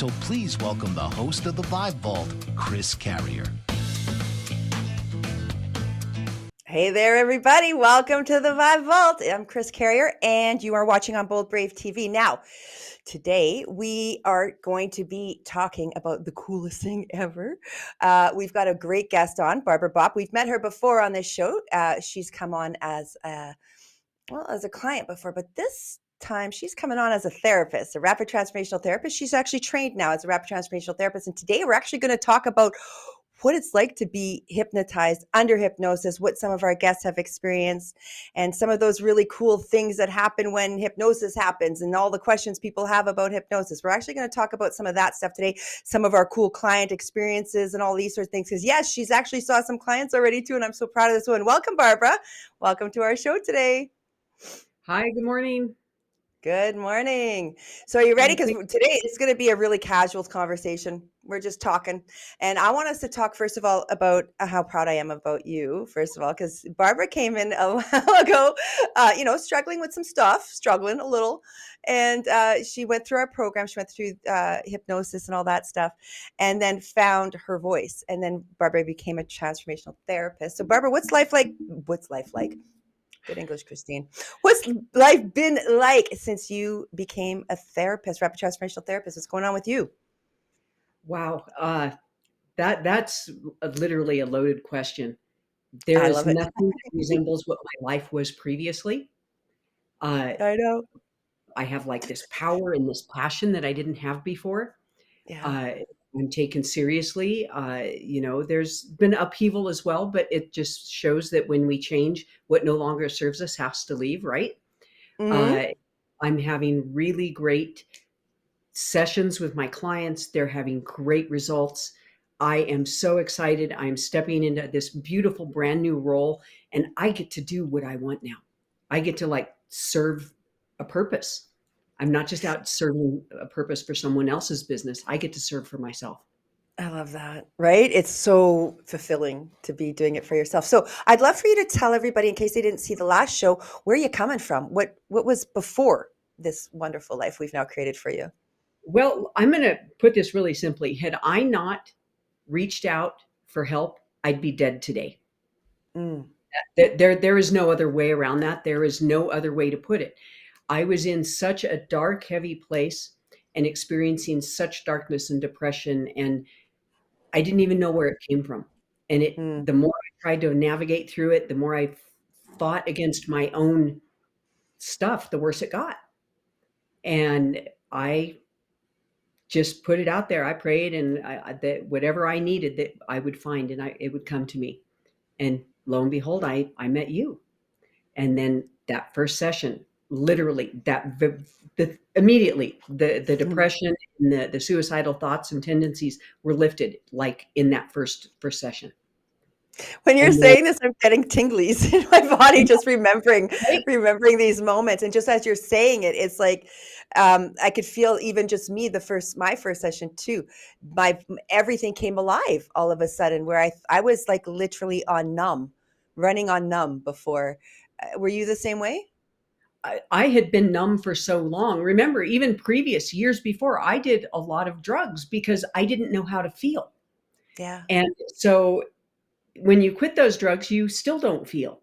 So please welcome the host of the Vibe Vault, Kris Carriere. Hey there, everybody. Welcome to the Vibe Vault. I'm Kris Carriere, and you are watching on Bold Brave TV. Now, today we are going to be talking about the coolest thing ever. We've got a great guest on, Barbara Bopp. We've met her before on this show. She's come on as a client before, but this time she's coming on as a therapist, a rapid transformational therapist. She's actually trained now as a rapid transformational therapist. And today we're actually going to talk about what it's like to be hypnotized under hypnosis, what some of our guests have experienced, and some of those really cool things that happen when hypnosis happens and all the questions people have about hypnosis. We're actually going to talk about some of that stuff today, some of our cool client experiences and all these sorts of things. Because yes, she's actually saw some clients already too, and I'm so proud of this one. Welcome, Barbara. Welcome to our show today. Hi, good morning. Good morning. So are you ready? Because today is going to be a really casual conversation. We're just talking. And I want us to talk, first of all, about how proud I am about you, first of all, because Barbara came in a while ago, struggling with some stuff, struggling a little. And she went through our program. She went through hypnosis and all that stuff, and then found her voice. And then Barbara became a transformational therapist. So Barbara, what's life like? Good English, Christine. What's life been like since you became a therapist, rapid transformational therapist? What's going on with you? Wow, that's literally a loaded question. There is nothing that resembles what my life was previously. I know. I have like this power and this passion that I didn't have before. Yeah. I'm taken seriously. There's been upheaval as well, but it just shows that when we change, what no longer serves us has to leave, right? Mm-hmm. I'm having really great sessions with my clients. They're having great results. I am so excited. I'm stepping into this beautiful brand new role, and I get to do what I want now. I get to serve a purpose. I'm not just out serving a purpose for someone else's business. I get to serve for myself. I love that, right? It's so fulfilling to be doing it for yourself. So I'd love for you to tell everybody, in case they didn't see the last show, where you're coming from. What was before this wonderful life we've now created for you? Well, I'm going to put this really simply. Had I not reached out for help, I'd be dead today. Mm. There is no other way around that. There is no other way to put it. I was in such a dark, heavy place and experiencing such darkness and depression, and I didn't even know where it came from. And the more I tried to navigate through it, the more I fought against my own stuff, the worse it got. And I just put it out there. I prayed, and that whatever I needed, that I would find, and it would come to me. And lo and behold, I met you. And then that first session, literally, immediately the depression and the suicidal thoughts and tendencies were lifted, like in that first session. When you're saying this, I'm getting tinglies in my body, just remembering these moments. And just as you're saying it, it's like I could feel even just me, my first session too. Everything came alive all of a sudden, where I was like literally running on numb before. Were you the same way? I had been numb for so long. Remember, even previous years before, I did a lot of drugs because I didn't know how to feel. Yeah. And so when you quit those drugs, you still don't feel.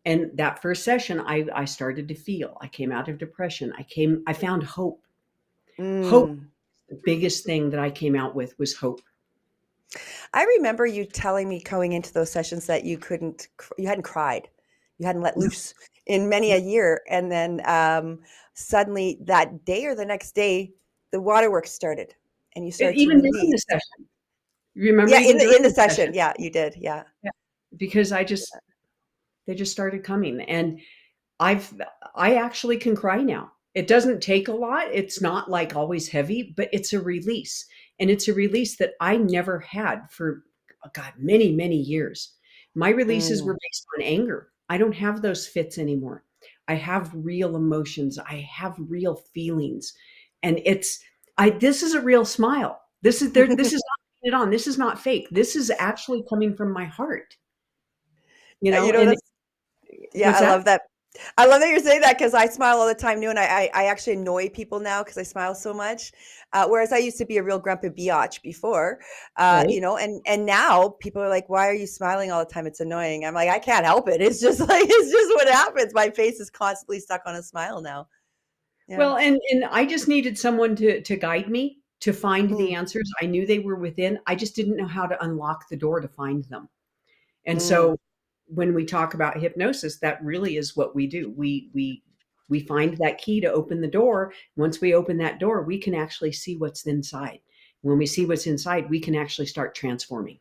And that first session, I started to feel. I came out of depression. I found hope. Hope, the biggest thing that I came out with was hope. I remember you telling me going into those sessions that you hadn't cried. You hadn't let loose in many a year. And then suddenly that day or the next day, the waterworks started and you started Even to during the release. session. Remember? Yeah, in the session. Yeah, you did. Yeah. Because they just started coming. And I actually can cry now. It doesn't take a lot. It's not like always heavy, but it's a release. And it's a release that I never had for, many, many years. My releases were based on anger. I don't have those fits anymore. I have real emotions. I have real feelings. And this is a real smile. This is not it on. This is not fake. This is actually coming from my heart. I love that. I love that you're saying that because I smile all the time too, and I actually annoy people now because I smile so much. Whereas I used to be a real grumpy biatch before, Right. and now people are like, "Why are you smiling all the time? It's annoying." I'm like, I can't help it. It's just like it's just what happens. My face is constantly stuck on a smile now. Yeah. Well, and I just needed someone to guide me to find the Mm, answers. I knew they were within. I just didn't know how to unlock the door to find them. And mm. so when we talk about hypnosis, that really is what we do. We find that key to open the door. Once we open that door, we can actually see what's inside. When we see what's inside, we can actually start transforming.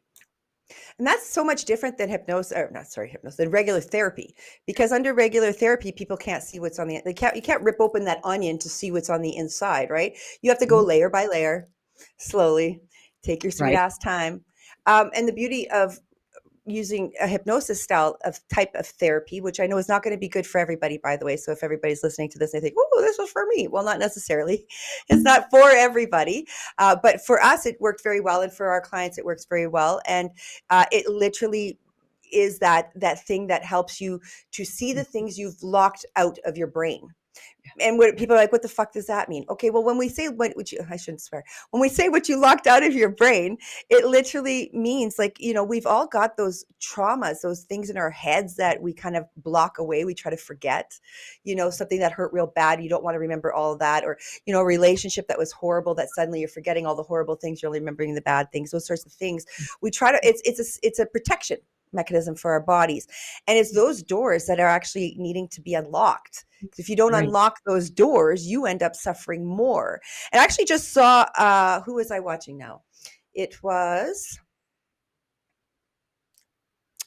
And that's so much different than hypnosis, or not sorry, hypnosis, than regular therapy. Because under regular therapy, people can't see what's on the you can't rip open that onion to see what's on the inside, right? You have to go Mhm. layer by layer, slowly, take your sweet Right. ass time. And the beauty of using a hypnosis style of type of therapy, which I know is not going to be good for everybody, by the way. So if everybody's listening to this and they think, "Oh, this was for me," well, not necessarily. It's not for everybody, but for us, it worked very well, and for our clients, it works very well. And it literally is that thing that helps you to see the things you've locked out of your brain. And what people are like, what the fuck does that mean? Okay, well, when we say I shouldn't swear. When we say what you locked out of your brain, it literally means like, we've all got those traumas, those things in our heads that we kind of block away. We try to forget, something that hurt real bad. You don't want to remember all of that, or, a relationship that was horrible that suddenly you're forgetting all the horrible things. You're only remembering the bad things, those sorts of things. We try to, it's a protection mechanism for our bodies. And it's those doors that are actually needing to be unlocked. If you don't Right. unlock those doors, you end up suffering more. And I actually just saw, who was I watching now? It was,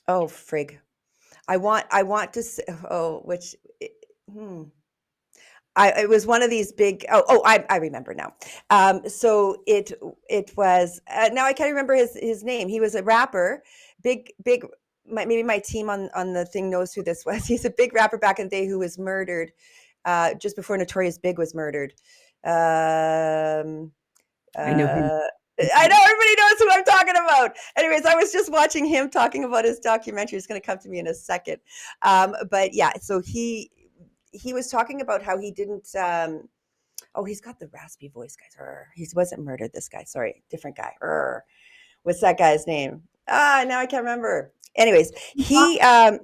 oh, frig. I want to say, oh, which, hmm. It was one of these big, I remember now. So it was, now I can't remember his name. He was a rapper, big, maybe my team on the thing knows who this was. He's a big rapper back in the day who was murdered, just before Notorious Big was murdered. Um, I know who uh, you're I talking know everybody knows who I'm talking about. Anyways, I was just watching him talking about his documentary. It's going to come to me in a second. But yeah, so he was talking about how he didn't. He's got the raspy voice, guys. He wasn't murdered. This guy, sorry, different guy. What's that guy's name? Now I can't remember. Anyways, about. he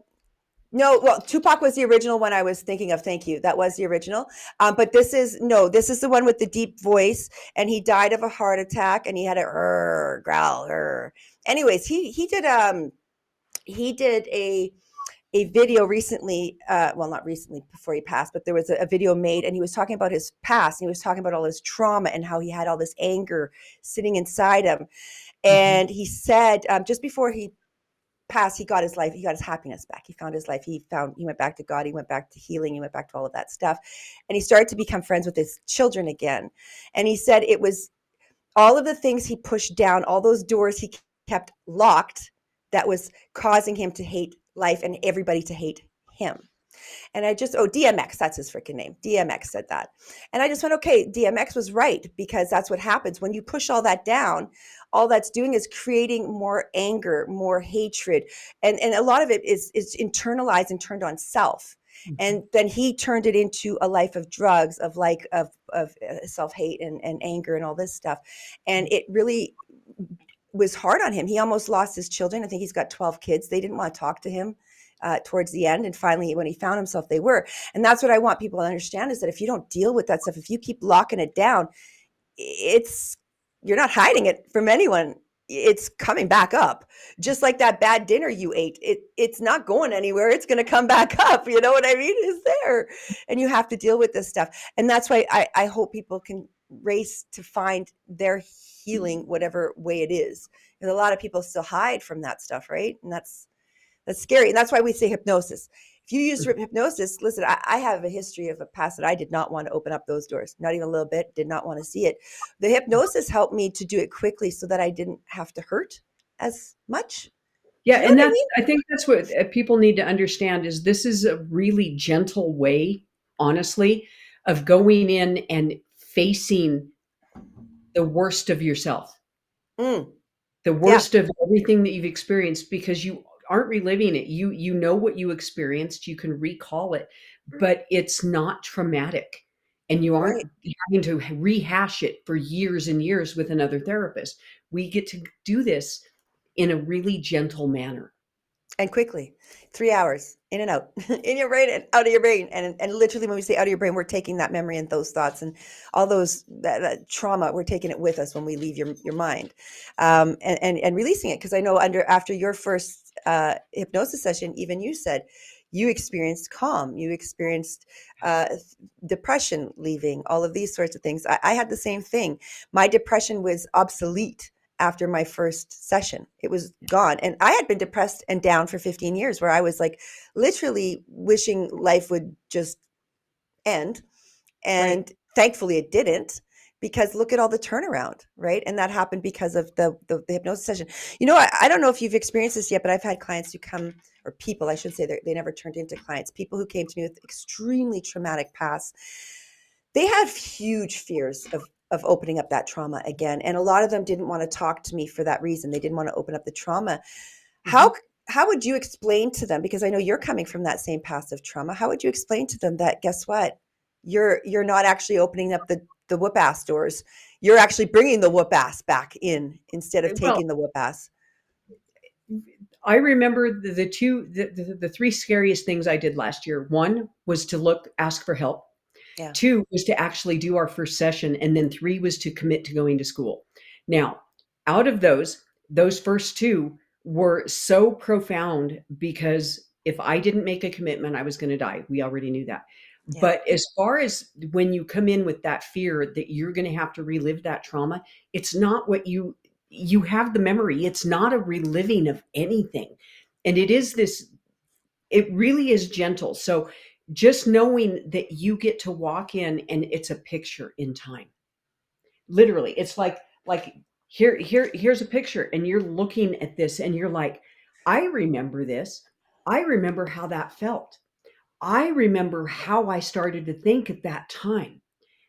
no, well, Tupac was the original one I was thinking of. Thank you. That was the original. But this is the one with the deep voice, and he died of a heart attack, and he had a growl. Anyways, he did a video recently, well, not recently before he passed, but there was a video made, and he was talking about his past. And he was talking about all his trauma and how he had all this anger sitting inside him. Mhm. And he said, just before he passed, he got his life, he got his happiness back. He found his life. He went back to God. He went back to healing. He went back to all of that stuff. And he started to become friends with his children again. And he said it was all of the things he pushed down, all those doors he kept locked that was causing him to hate life and everybody to hate him. And DMX, that's his freaking name. DMX said that. And I just went, okay, DMX was right, because that's what happens when you push all that down. All that's doing is creating more anger, more hatred. And a lot of it is internalized and turned on self. Mhm. And then he turned it into a life of drugs, of self-hate and anger and all this stuff. And it really was hard on him. He almost lost his children. I think he's got 12 kids. They didn't want to talk to him towards the end. And finally, when he found himself, they were. And that's what I want people to understand, is that if you don't deal with that stuff, if you keep locking it down, it's you're not hiding it from anyone. It's coming back up. Just like that bad dinner you ate. It's not going anywhere. It's going to come back up. You know what I mean? It's there. And you have to deal with this stuff. And that's why I hope people can race to find their healing, whatever way it is. Because a lot of people still hide from that stuff, right? And that's scary. And that's why we say hypnosis. If you use hypnosis, listen, I have a history of a past that I did not want to open up those doors, not even a little bit, did not want to see it. The hypnosis helped me to do it quickly so that I didn't have to hurt as much. Yeah, Do you know and what I that's mean? I think that's what people need to understand is this is a really gentle way, honestly, of going in and facing the worst of yourself, Mm, the yeah. worst of everything that you've experienced, because you aren't reliving it. You know what you experienced, you can recall it, but it's not traumatic. And you aren't Right. having to rehash it for years and years with another therapist. We get to do this in a really gentle manner. And quickly, 3 hours in and out, in your brain and out of your brain. And literally, when we say out of your brain, we're taking that memory and those thoughts and all those that trauma. We're taking it with us when we leave your mind, and releasing it. Because I know after your first hypnosis session, even you said you experienced calm, you experienced uh, depression leaving, all of these sorts of things. I had the same thing. My depression was obsolete after my first session. It was gone. And I had been depressed and down for 15 years, where I was like literally wishing life would just end. Right. And thankfully it didn't, because look at all the turnaround, right? And that happened because of the hypnosis session. I don't know if you've experienced this yet, but I've had clients who come, or people, I should say, they never turned into clients, people who came to me with extremely traumatic pasts. They had huge fears of opening up that trauma again, and a lot of them didn't want to talk to me for that reason. They didn't want to open up the trauma. Mhm. How would you explain to them, because I know you're coming from that same past of trauma, how would you explain to them that, guess what, you're not actually opening up the whoop ass doors, you're actually bringing the whoop ass back in instead of Well, taking the whoop ass? I remember the three scariest things I did last year. One was to ask for help. Yeah. Two was to actually do our first session. And then three was to commit to going to school. Now, out of those first two were so profound, because if I didn't make a commitment, I was going to die. We already knew that. Yeah. But as far as when you come in with that fear that you're going to have to relive that trauma, it's not what you have the memory. It's not a reliving of anything. And it really is gentle. So just knowing that you get to walk in and it's a picture in time. Literally, it's like here's a picture, and you're looking at this and you're like, I remember this. I remember how that felt. I remember how I started to think at that time.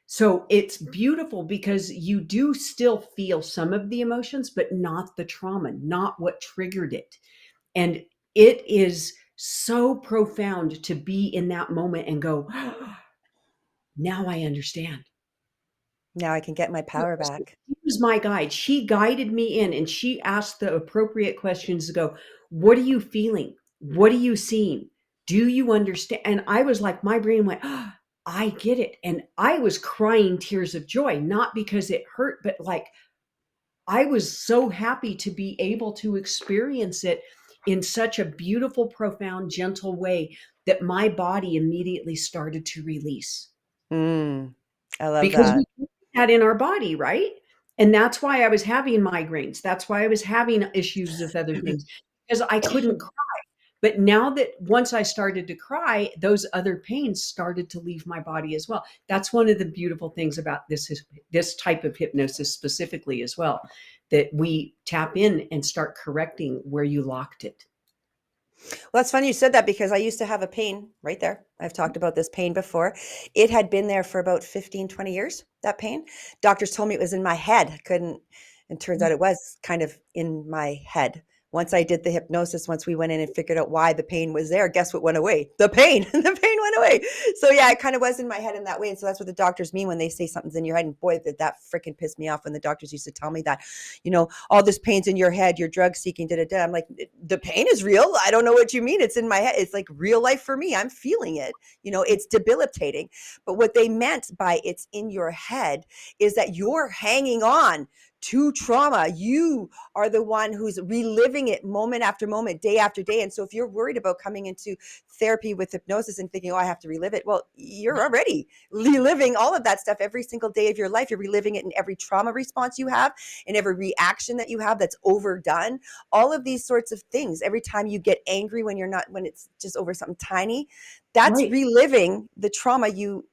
So it's beautiful because you do still feel some of the emotions, but not the trauma, not what triggered it. And it is so profound to be in that moment and go, now I understand. Now I can get my power back. She was my guide. She guided me in and she asked the appropriate questions to go, what are you feeling? What are you seeing? Do you understand? And I was like, my brain went, oh, I get it. And I was crying tears of joy, not because it hurt, but like I was so happy to be able to experience it in such a beautiful, profound, gentle way that my body immediately started to release, Mm, I love because that. we do that in our body, right? And that's why I was having migraines. That's why I was having issues with other things, because I couldn't cry. But now that once I started to cry, those other pains started to leave my body as well. That's one of the beautiful things about this type of hypnosis specifically as well, that we tap in and start correcting where you locked it. Well, that's funny you said that, because I used to have a pain right there. I've talked about this pain before. It had been there for about 15, 20 years, that pain. Doctors told me it was in my head. I couldn't, and turns out it was kind of in my head. Once I did the hypnosis, once we went in and figured out why the pain was there, guess what went away? The pain. The pain went away. So yeah, it kind of was in my head in that way. And so that's what the doctors mean when they say something's in your head. And boy, that freaking pissed me off when the doctors used to tell me that, all this pain's in your head, you're drug seeking, da da da. I'm like, the pain is real. I don't know what you mean. It's in my head. It's like real life for me. I'm feeling it. It's debilitating. But what they meant by it's in your head is that you're hanging on to trauma. You are the one who's reliving it moment after moment, day after day. And so if you're worried about coming into therapy with hypnosis and thinking, oh, I have to relive it, well, you're already reliving all of that stuff every single day of your life. You're reliving it in every trauma response you have, in every reaction that you have that's overdone, all of these sorts of things. Every time you get angry when it's just over something tiny, that's Right. reliving the trauma you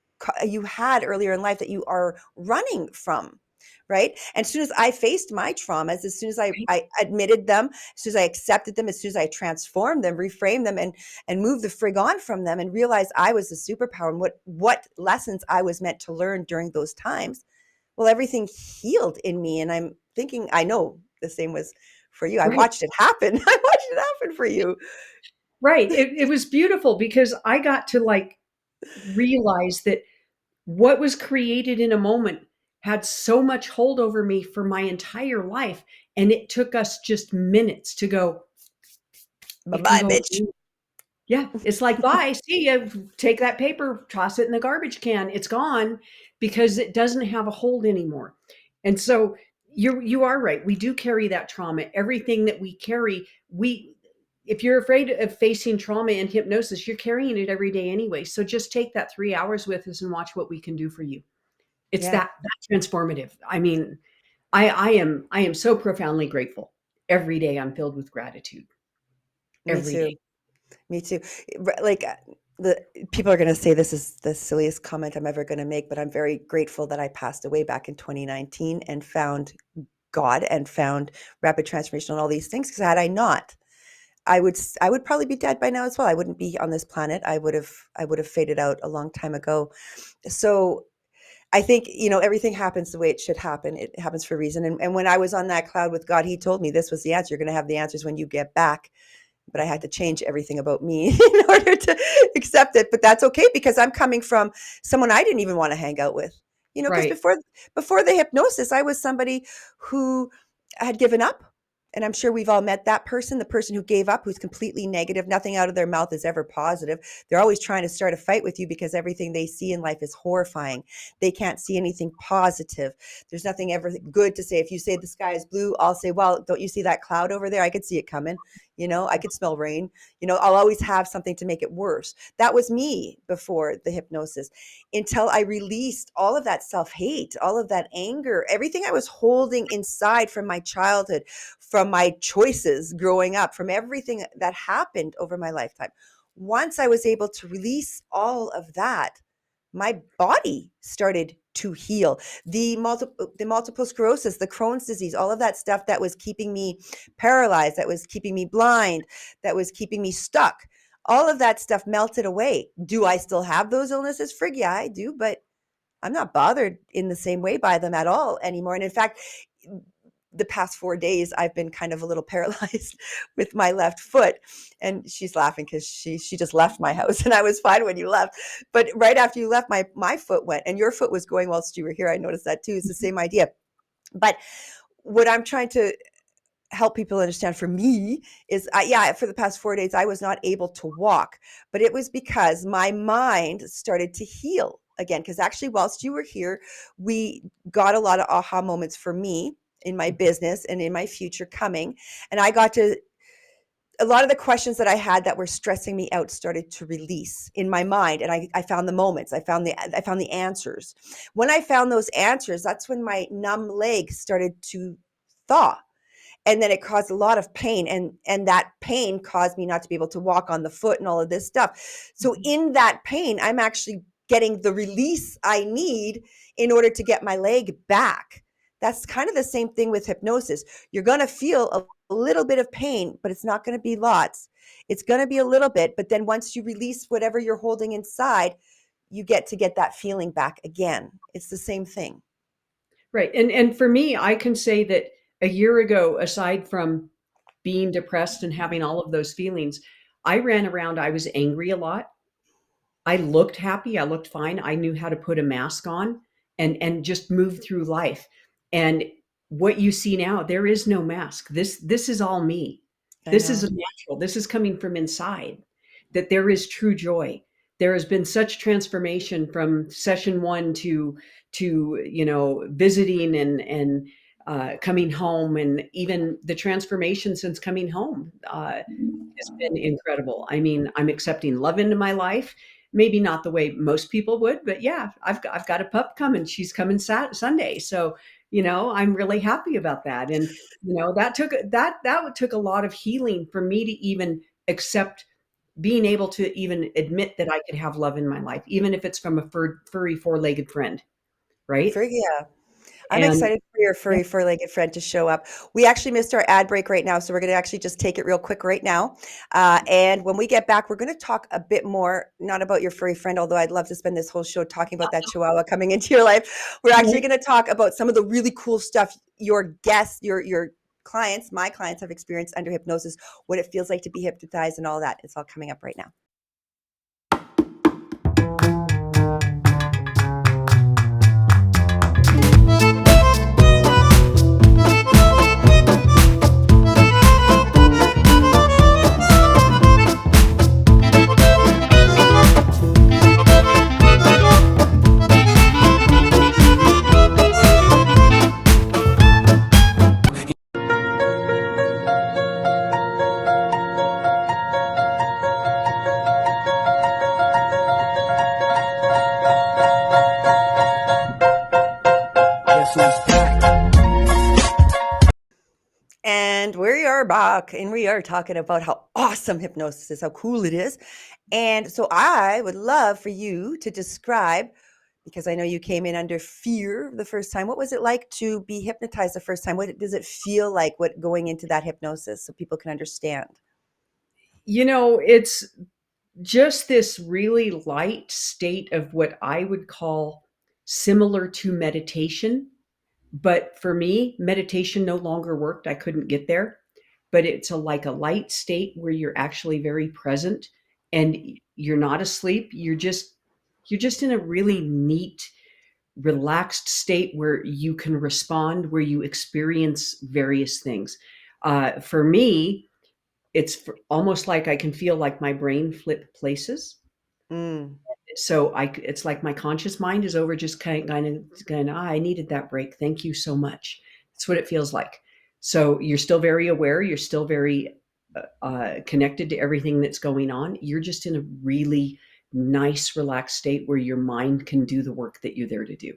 had earlier in life that you are running from. Right. And as soon as I faced my traumas, as soon as I admitted them, as soon as I accepted them, as soon as I transformed them, reframed them, and moved the frig on from them, and realized I was the superpower and what lessons I was meant to learn during those times, well, everything healed in me. And I'm thinking, I know the same was for you. I Right. watched it happen. I watched it happen for you. Right. It was beautiful because I got to like realize that what was created in a moment had so much hold over me for my entire life. And it took us just minutes to go, you can Bye-bye, go. bitch. Yeah. It's like, bye, see you. Take that paper, toss it in the garbage can. It's gone because it doesn't have a hold anymore. And so you are right. We do carry that trauma. Everything that we carry, if you're afraid of facing trauma in hypnosis, you're carrying it every day anyway. So just take that 3 hours with us and watch what we can do for you. It's Yeah, that transformative. I mean, I am so profoundly grateful. Every day I'm filled with gratitude. me Every too. day. Me too. Like the people are going to say this is the silliest comment I'm ever going to make, but I'm very grateful that I passed away back in 2019 and found God and found rapid transformation and all these things. Because had I not, I would probably be dead by now as well. I wouldn't be on this planet. I would have faded out a long time ago. So I think, everything happens the way it should happen. It happens for a reason. And when I was on that cloud with God, he told me this was the answer. You're going to have the answers when you get back. But I had to change everything about me in order to accept it. But that's okay because I'm coming from someone I didn't even want to hang out with. Because Right. before the hypnosis, I was somebody who had given up. And I'm sure we've all met that person, the person who gave up, who's completely negative. Nothing out of their mouth is ever positive. They're always trying to start a fight with you because everything they see in life is horrifying. They can't see anything positive. There's nothing ever good to say. If you say the sky is blue, I'll say, well, don't you see that cloud over there? I could see it coming. I could smell rain. I'll always have something to make it worse. That was me before the hypnosis until I released all of that self-hate, all of that anger, everything I was holding inside from my childhood, from my choices growing up, from everything that happened over my lifetime. Once I was able to release all of that, my body started to heal. The multiple sclerosis, the Crohn's disease, all of that stuff that was keeping me paralyzed, that was keeping me blind, that was keeping me stuck. All of that stuff melted away. Do I still have those illnesses? Frig, yeah, I do, but I'm not bothered in the same way by them at all anymore. And in fact, the past 4 days, I've been kind of a little paralyzed with my left foot. And she's laughing because she just left my house and I was fine when you left. But right after you left, my foot went and your foot was going whilst you were here. I noticed that too. It's the same idea. But what I'm trying to help people understand for me is for the past 4 days I was not able to walk, but it was because my mind started to heal again, because actually whilst you were here we got a lot of aha moments for me in my business and in my future coming, and I got to a lot of the questions that I had that were stressing me out started to release in my mind, and I found the moments, I found the answers. When I found those answers, that's when my numb leg started to thaw, and then it caused a lot of pain, and that pain caused me not to be able to walk on the foot and all of this stuff. So in that pain, I'm actually getting the release I need in order to get my leg back. That's kind of the same thing with hypnosis. You're going to feel a little bit of pain, but it's not going to be lots. It's going to be a little bit, but then once you release whatever you're holding inside, you get to get that feeling back again. It's the same thing. Right. And for me, I can say that a year ago, aside from being depressed and having all of those feelings, I ran around, I was angry a lot. I looked happy, I looked fine. I knew how to put a mask on and just move through life. And what you see now, there is no mask. This is all me. I This is know. natural. This is coming from inside. That there is true joy. There has been such transformation from session one to visiting and coming home, and even the transformation since coming home has been incredible. I mean, I'm accepting love into my life. Maybe not the way most people would, but yeah, I've got a pup coming. She's coming Sunday, so I'm really happy about that. And that took a lot of healing for me to even accept being able to even admit that I could have love in my life, even if it's from a furry four-legged friend, right? Yeah. I'm And excited for your yeah, furry four-legged friend to show up. We actually missed our ad break right now, so we're going to actually just take it real quick right now. And when we get back, we're going to talk a bit more, not about your furry friend, although I'd love to spend this whole show talking about that chihuahua coming into your life. We're actually going to talk about some of the really cool stuff your guests, your clients, my clients have experienced under hypnosis, what it feels like to be hypnotized and all that. It's all coming up right now. And we are back, and we are talking about how awesome hypnosis is, how cool it is. And so I would love for you to describe, because I know you came in under fear the first time. What was it like to be hypnotized the first time? What does it feel like going into that hypnosis so people can understand? It's just this really light state of what I would call similar to meditation. But for me, meditation no longer worked. I couldn't get there. But it's like a light state where you're actually very present and you're not asleep. You're just in a really neat, relaxed state where you can respond, where you experience various things. For me, it's almost like I can feel like my brain flip places. Mm. So it's like my conscious mind is over, just kind of going, I needed that break. Thank you so much. That's what it feels like. So you're still very aware. You're still very connected to everything that's going on. You're just in a really nice, relaxed state where your mind can do the work that you're there to do.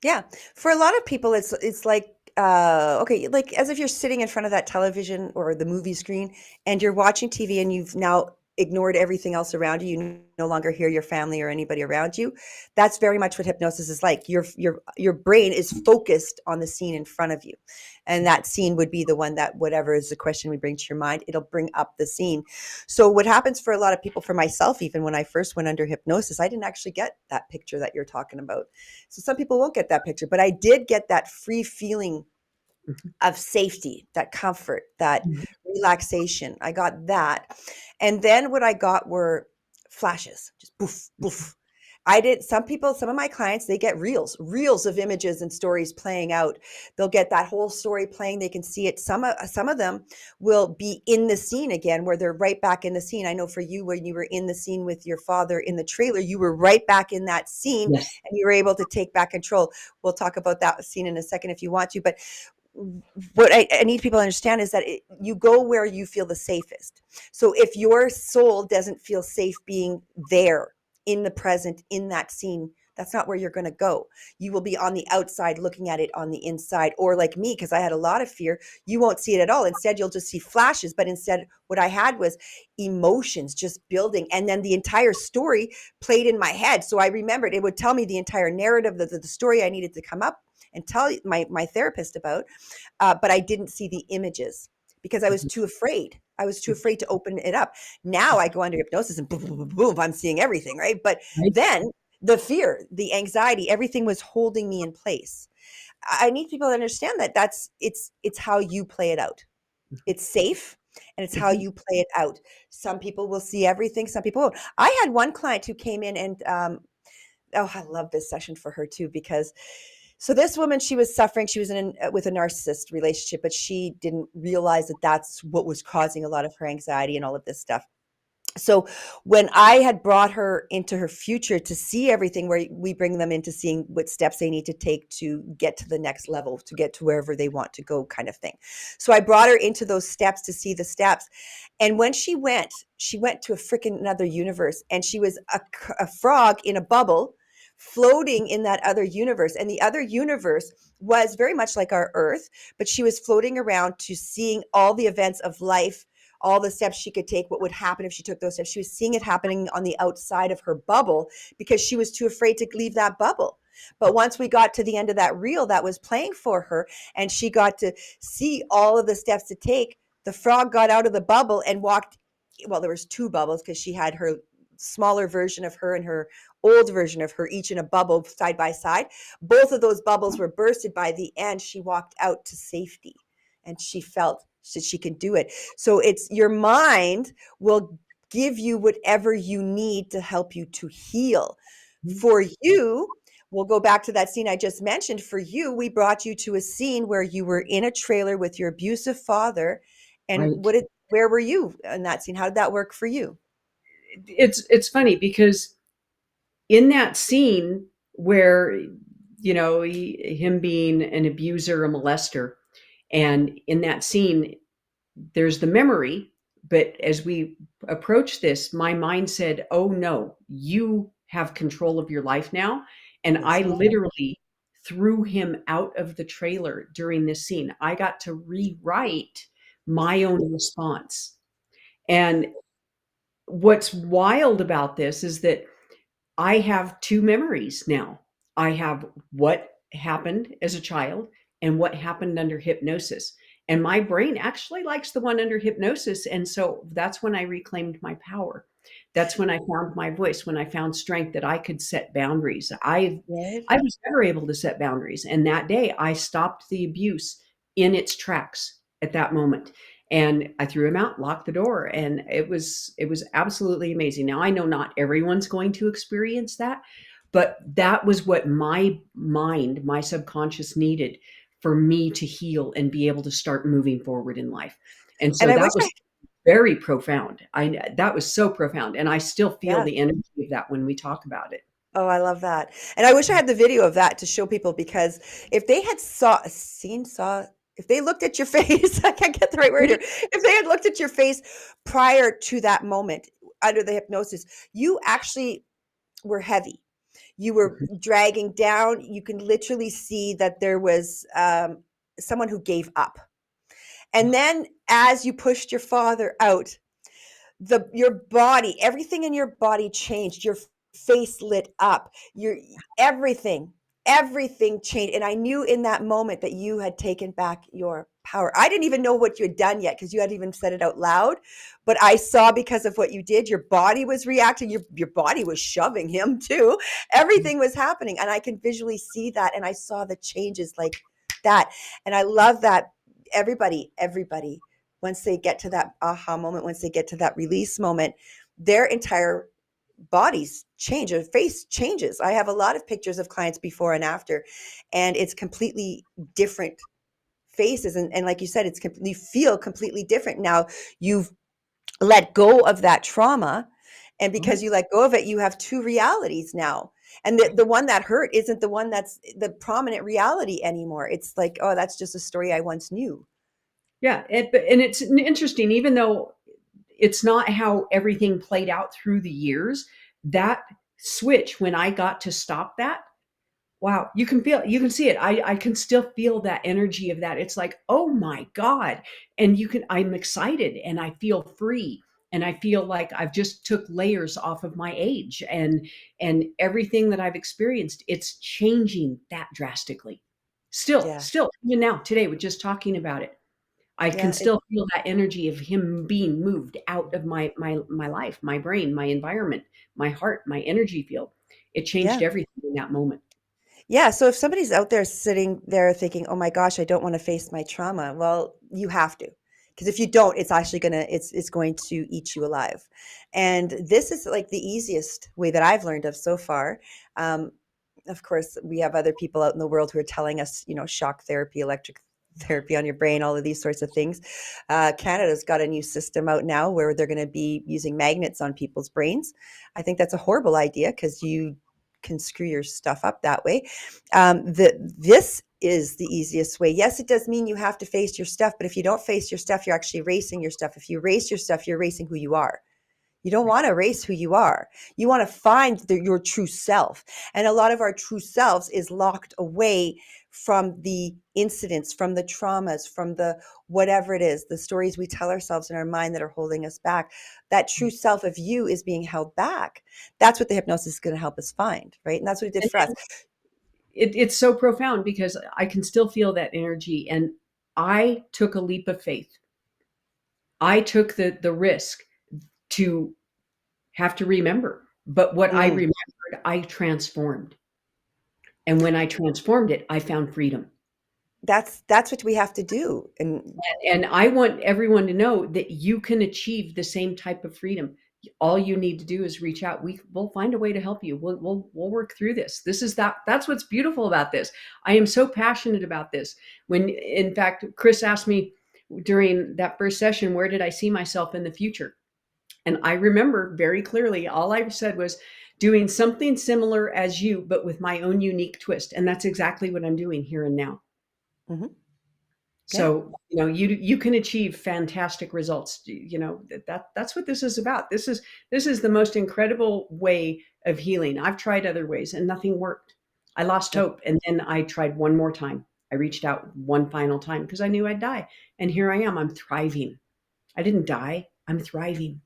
Yeah. For a lot of people, it's like, okay, like as if you're sitting in front of that television or the movie screen and you're watching TV and you've now ignored everything else around you. You no longer hear your family or anybody around you. That's very much what hypnosis is like. Your brain is focused on the scene in front of you. And that scene would be the one that, whatever is the question we bring to your mind, it'll bring up the scene. So what happens for a lot of people, for myself, even when I first went under hypnosis, I didn't actually get that picture that you're talking about. So some people won't get that picture, but I did get that free feeling of safety, that comfort, that Mhm. relaxation. I got that. And then what I got were flashes, just poof, poof. Some of my clients, they get reels of images and stories playing out. They'll get that whole story playing. They can see it. Some of them will be in the scene again, where they're right back in the scene. I know for you, when you were in the scene with your father in the trailer, you were right back in that scene Yes. and you were able to take back control. We'll talk about that scene in a second if you want to, but what I need people to understand is that you go where you feel the safest. So if your soul doesn't feel safe being there in the present, in that scene, that's not where you're going to go. You will be on the outside looking at it on the inside, or like me, because I had a lot of fear, you won't see it at all. Instead, you'll just see flashes. But instead, what I had was emotions just building. And then the entire story played in my head. So I remembered, it would tell me the entire narrative, the story I needed to come up and tell my therapist about, but I didn't see the images because I was too afraid. I was too afraid to open it up. Now I go under hypnosis and boom, boom, boom, boom, I'm seeing everything, right? But Right. then the fear, the anxiety, everything was holding me in place. I need people to understand that it's how you play it out. It's safe and it's how Mhm. you play it out. Some people will see everything, some people won't. I had one client who came in and oh, I love this session for her too, because so this woman, she was suffering. She was with a narcissist relationship, but she didn't realize that that's what was causing a lot of her anxiety and all of this stuff. So when I had brought her into her future to see everything, where we bring them into seeing what steps they need to take to get to the next level, to get to wherever they want to go, kind of thing. So I brought her into those steps to see the steps. And when she went to a freaking another universe, and she was a frog in a bubble floating in that other universe. And the other universe was very much like our Earth, but she was floating around to seeing all the events of life, all the steps she could take, what would happen if she took those steps. She was seeing it happening on the outside of her bubble because she was too afraid to leave that bubble. But once we got to the end of that reel that was playing for her, and she got to see all of the steps to take, the frog got out of the bubble and walked. Well, there was two bubbles because she had her smaller version of her and her old version of her, each in a bubble side by side. Both of those bubbles were bursted. By the end, she walked out to safety. and she felt that she could do it. So it's your mind will give you whatever you need to help you to heal. For you, we'll go back to that scene I just mentioned. For you, we brought you to a scene where you were in a trailer with your abusive father. And Right. where were you in that scene? How did that work for you? It's funny because in that scene where, him being an abuser, a molester, and in that scene there's the memory, but as we approach this, my mind said, "Oh no, you have control of your life now." And I Yes. literally threw him out of the trailer during this scene. I got to rewrite my own response. And what's wild about this is that I have two memories now. I have what happened as a child and what happened under hypnosis. And my brain actually likes the one under hypnosis. And so that's when I reclaimed my power. That's when I found my voice, when I found strength that I could set boundaries. Right. I was never able to set boundaries. And that day I stopped the abuse in its tracks at that moment. And I threw him out, locked the door, and it was absolutely amazing. Now I know not everyone's going to experience that, but that was what my mind, my subconscious needed for me to heal and be able to start moving forward in life. And And so I wish that was very profound. That was so profound, and I still feel yeah. the energy of that when we talk about it. Oh, I love that. And I wish I had the video of that to show people, because if they had if they looked at your face, I can't get the right word here. If they had looked at your face prior to that moment under the hypnosis, you actually were heavy. You were dragging down. You can literally see that there was someone who gave up. And then as you pushed your father out, your body, everything in your body changed. Your face lit up. Your everything changed. And I knew in that moment that you had taken back your power. I didn't even know what you had done yet because you hadn't even said it out loud. But I saw, because of what you did, your body was reacting. Your body was shoving him too. Everything was happening. And I can visually see that. And I saw the changes like that. And I love that everybody, once they get to that aha moment, once they get to that release moment, their entire bodies change, their face changes. I have a lot of pictures of clients before and after, and it's completely different faces. And like you said, you feel completely different. Now you've let go of that trauma. And because you let go of it, you have two realities now. And the one that hurt isn't the one that's the prominent reality anymore. It's like, oh, that's just a story I once knew. Yeah, and it's interesting, even though it's not how everything played out through the years, that switch, when I got to stop that, wow, you can see it. I can still feel that energy of that. It's like, oh my God. And I'm excited and I feel free. And I feel like I've just took layers off of my age, and everything that I've experienced, it's changing that drastically. Yeah. Still, even now, today, with just talking about it, I can Yeah. still feel that energy of him being moved out of my life, my brain, my environment, my heart, my energy field. It changed Yeah. everything in that moment. Yeah, so if somebody's out there sitting there thinking, "Oh my gosh, I don't want to face my trauma." Well, you have to. Because if you don't, it's actually it's going to eat you alive. And this is like the easiest way that I've learned of so far. Um, of course, we have other people out in the world who are telling us, shock therapy, electric therapy on your brain, all of these sorts of things. Canada's got a new system out now where they're going to be using magnets on people's brains. I think that's a horrible idea because you can screw your stuff up that way. This is the easiest way. Yes, it does mean you have to face your stuff, but if you don't face your stuff, you're actually erasing your stuff. If you erase your stuff, you're erasing who you are. You don't want to erase who you are. You want to find your true self. And a lot of our true selves is locked away from the incidents, from the traumas, from the whatever it is, the stories we tell ourselves in our mind that are holding us back. That true self of you is being held back. That's what the hypnosis is going to help us find, right? And that's what it did And for us. it's so profound because I can still feel that energy. And I took a leap of faith. I took the risk to have to remember. But what I Mm, remembered, I transformed. And when I transformed it, I found freedom. that's what we have to do. And I want everyone to know that you can achieve the same type of freedom. All you need to do is reach out. We'll find a way to help you. We'll work through this. That's what's beautiful about this. I am so passionate about this. When in fact, Kris asked me during that first session, where did I see myself in the future? And I remember very clearly, all I said was doing something similar as you, but with my own unique twist. And that's exactly what I'm doing here and now. Mhm. Yeah. So, you can achieve fantastic results. That's what this is about. This is the most incredible way of healing. I've tried other ways and nothing worked. I lost Yeah. hope, and then I tried one more time. I reached out one final time because I knew I'd die. And here I am. I'm thriving. I didn't die. I'm thriving.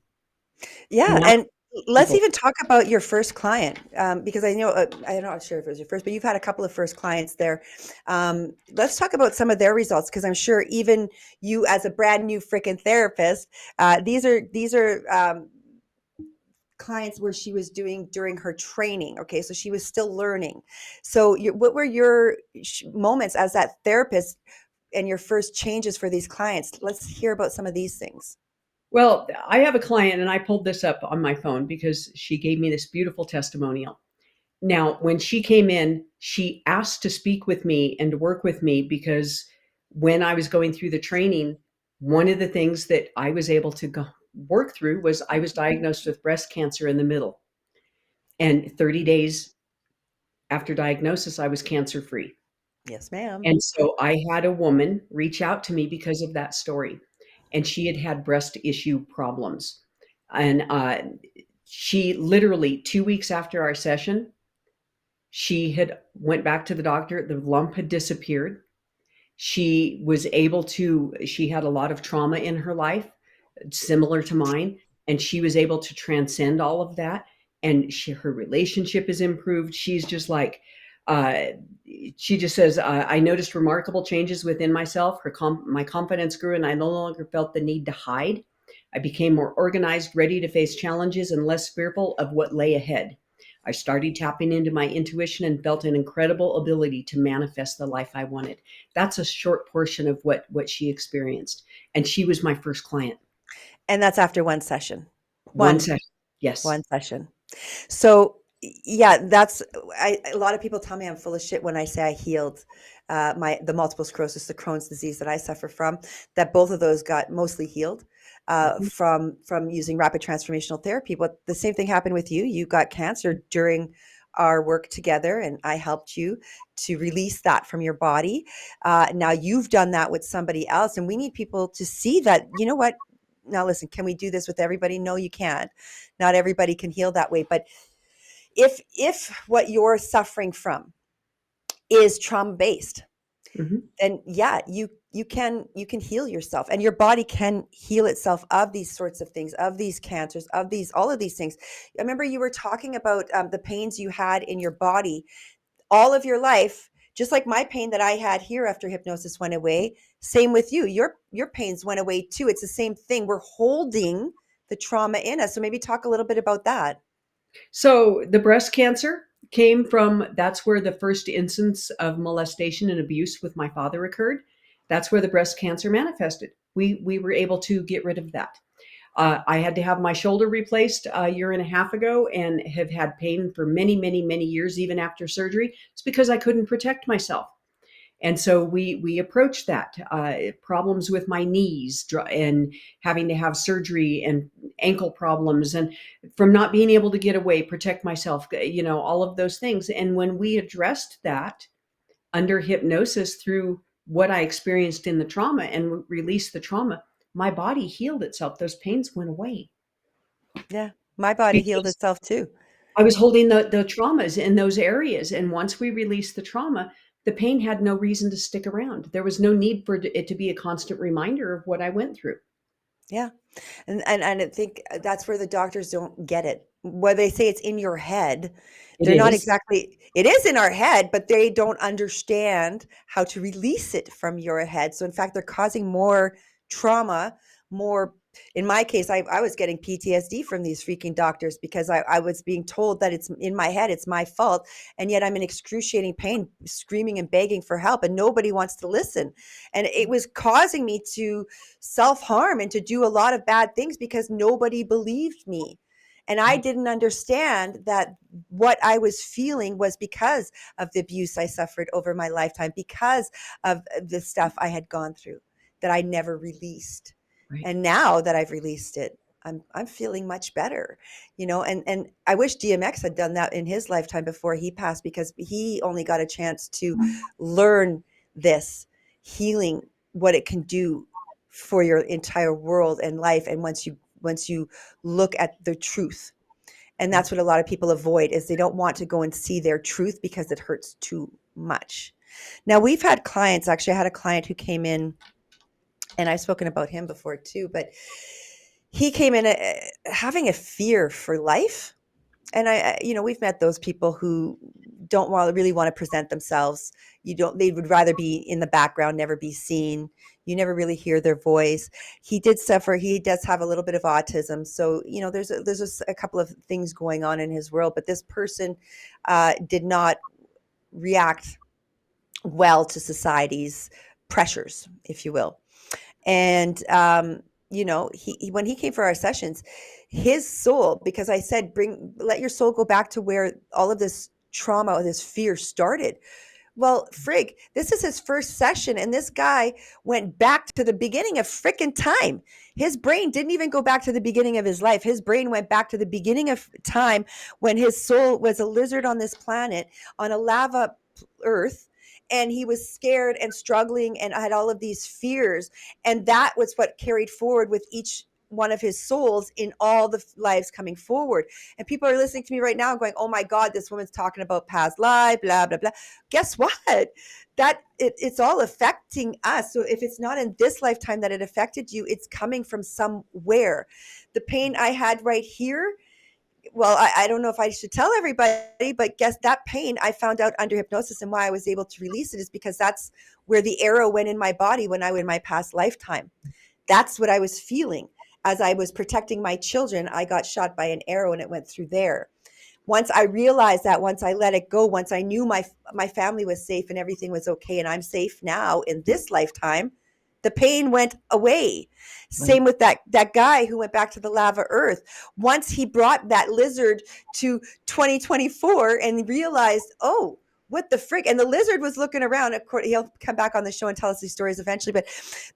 Yeah, And that's and let's people. even talk about your first client, because I know I'm not sure if it was your first, but you've had a couple of first clients there. Let's talk about some of their results because I'm sure even you, as a brand new freaking therapist, these are clients where she was doing during her training. Okay, so she was still learning. So, what were your moments as that therapist and your first changes for these clients? Let's hear about some of these things. Well, I have a client, and I pulled this up on my phone because she gave me this beautiful testimonial. Now, when she came in, she asked to speak with me and to work with me because when I was going through the training, one of the things that I was able to work through was I was diagnosed with breast cancer in the middle. And 30 days after diagnosis, I was cancer free. Yes, ma'am. And so I had a woman reach out to me because of that story. And she had had breast issue problems. And she literally 2 weeks after our session, she had went back to the doctor. The lump had disappeared. She had a lot of trauma in her life, similar to mine, and she was able to transcend all of that. And her relationship is improved. She's just like, uh, she just says, I noticed remarkable changes within myself. My confidence grew, and I no longer felt the need to hide. I became more organized, ready to face challenges, and less fearful of what lay ahead. I started tapping into my intuition and felt an incredible ability to manifest the life I wanted. That's a short portion of what she experienced. And she was my first client. And that's after one session. One One session. Yes. one session. So yeah, that's a lot of people tell me I'm full of shit when I say I healed the multiple sclerosis, the Crohn's disease that I suffer from. That both of those got mostly healed Mhm. from using rapid transformational therapy. But the same thing happened with you. You got cancer during our work together, and I helped you to release that from your body. Now you've done that with somebody else, and we need people to see that. You know what? Now listen, can we do this with everybody? No, you can't. Not everybody can heal that way, but if what you're suffering from is trauma based, Mhm. then yeah, you can heal yourself, and your body can heal itself of these sorts of things, of these cancers, of these all of these things. I remember you were talking about the pains you had in your body all of your life, just like my pain that I had here after hypnosis went away. Same with you. Your pains went away too. It's the same thing. We're holding the trauma in us. So maybe talk a little bit about that. So the breast cancer came from that's where the first instance of molestation and abuse with my father occurred. That's where the breast cancer manifested. We were able to get rid of that. I had to have my shoulder replaced a year and a half ago and have had pain for many, many, many years, even after surgery. It's because I couldn't protect myself. And so we approached that problems with my knees and having to have surgery and ankle problems and from not being able to get away, protect myself, all of those things. And when we addressed that under hypnosis through what I experienced in the trauma and released the trauma, my body healed itself. Those pains went away Yeah, my body healed because itself too. I was holding the traumas in those areas. And once we released the trauma, the pain had no reason to stick around. There was no need for it to be a constant reminder of what I went through. Yeah. And I think that's where the doctors don't get it. Where they say it's in your head, It they're not is. exactly, it is in our head, but they don't understand how to release it from your head. So in fact, they're causing more trauma, more In my case, I was getting PTSD from these freaking doctors because I was being told that it's in my head, it's my fault. And yet I'm in excruciating pain, screaming and begging for help, and nobody wants to listen. And it was causing me to self-harm and to do a lot of bad things because nobody believed me. And I didn't understand that what I was feeling was because of the abuse I suffered over my lifetime, because of the stuff I had gone through that I never released. Right. And now that I've released it, I'm feeling much better, and I wish DMX had done that in his lifetime before he passed, because he only got a chance to learn this healing, what it can do for your entire world and life. And once you look at the truth, and that's what a lot of people avoid, is they don't want to go and see their truth because it hurts too much. Now, we've had clients, actually I had a client who came in, and I've spoken about him before too, but he came in having a fear for life. And we've met those people who don't really want to present themselves. They would rather be in the background, never be seen. You never really hear their voice. He does have a little bit of autism. So, there's a couple of things going on in his world, but this person did not react well to society's pressures, if you will. And when he came for our sessions, his soul, because I said, let your soul go back to where all of this trauma, this fear started. Well, frig, this is his first session, and this guy went back to the beginning of frickin' time. His brain didn't even go back to the beginning of his life. His brain went back to the beginning of time, when his soul was a lizard on this planet, on a lava earth, and he was scared and struggling and had all of these fears. And that was what carried forward with each one of his souls in all the lives coming forward. And people are listening to me right now going, oh my God, this woman's talking about past life, blah, blah, blah. Guess what? It's all affecting us. So if it's not in this lifetime that it affected you, it's coming from somewhere. The pain I had right here, well, I don't know if I should tell everybody, but guess that pain I found out under hypnosis, and why I was able to release it is because that's where the arrow went in my body when I was in my past lifetime. That's what I was feeling. As I was protecting my children, I got shot by an arrow and it went through there. Once I realized that, once I let it go, once I knew my family was safe and everything was okay, and I'm safe now in this lifetime, the pain went away. Right. Same with that guy who went back to the lava earth. Once he brought that lizard to 2024 and realized, oh, what the frick? And the lizard was looking around. Of course, he'll come back on the show and tell us these stories eventually. But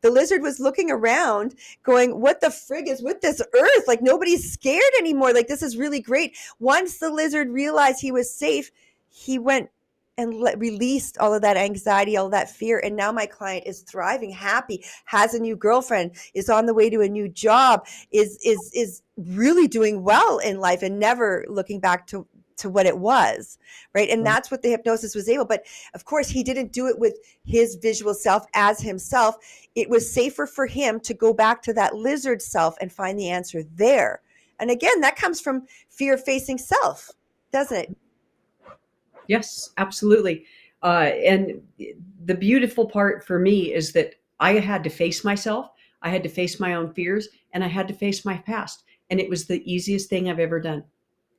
the lizard was looking around going, what the frig is with this earth? Like, nobody's scared anymore. Like, this is really great. Once the lizard realized he was safe, he went and released all of that anxiety, all of that fear. And now my client is thriving, happy, has a new girlfriend, is on the way to a new job, is really doing well in life and never looking back to what it was, right? And that's what the hypnosis was able. But of course, he didn't do it with his visual self as himself. It was safer for him to go back to that lizard self and find the answer there. And again, that comes from fear facing self, doesn't it? Yes, absolutely. And the beautiful part for me is that I had to face myself. I had to face my own fears, and I had to face my past. And it was the easiest thing I've ever done.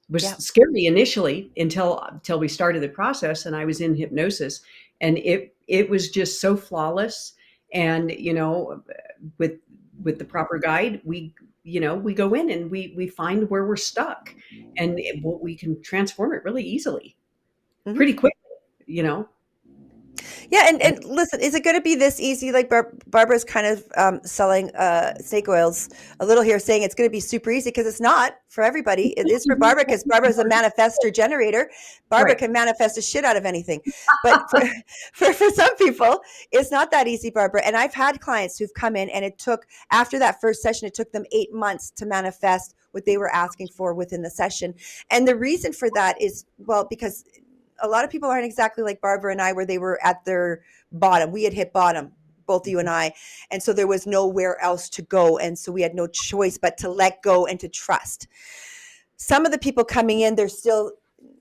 It was scary initially until we started the process and I was in hypnosis, and it was just so flawless. And, with the proper guide, we go in and we find where we're stuck, and we can transform it really easily. Mm-hmm. Pretty quickly, Yeah, and listen, is it going to be this easy? Like Barbara's kind of selling snake oils a little here, saying it's going to be super easy, because it's not for everybody. It is for Barbara, because Barbara's a manifestor generator. Barbara can manifest the shit out of anything. But for some people, it's not that easy, Barbara. And I've had clients who've come in, and after that first session, it took them 8 months to manifest what they were asking for within the session. And the reason for that is, well, because a lot of people aren't exactly like Barbara and I, where they were at their bottom. We had hit bottom, both you and I. And so there was nowhere else to go. And so we had no choice but to let go and to trust. Some of the people coming in, they're still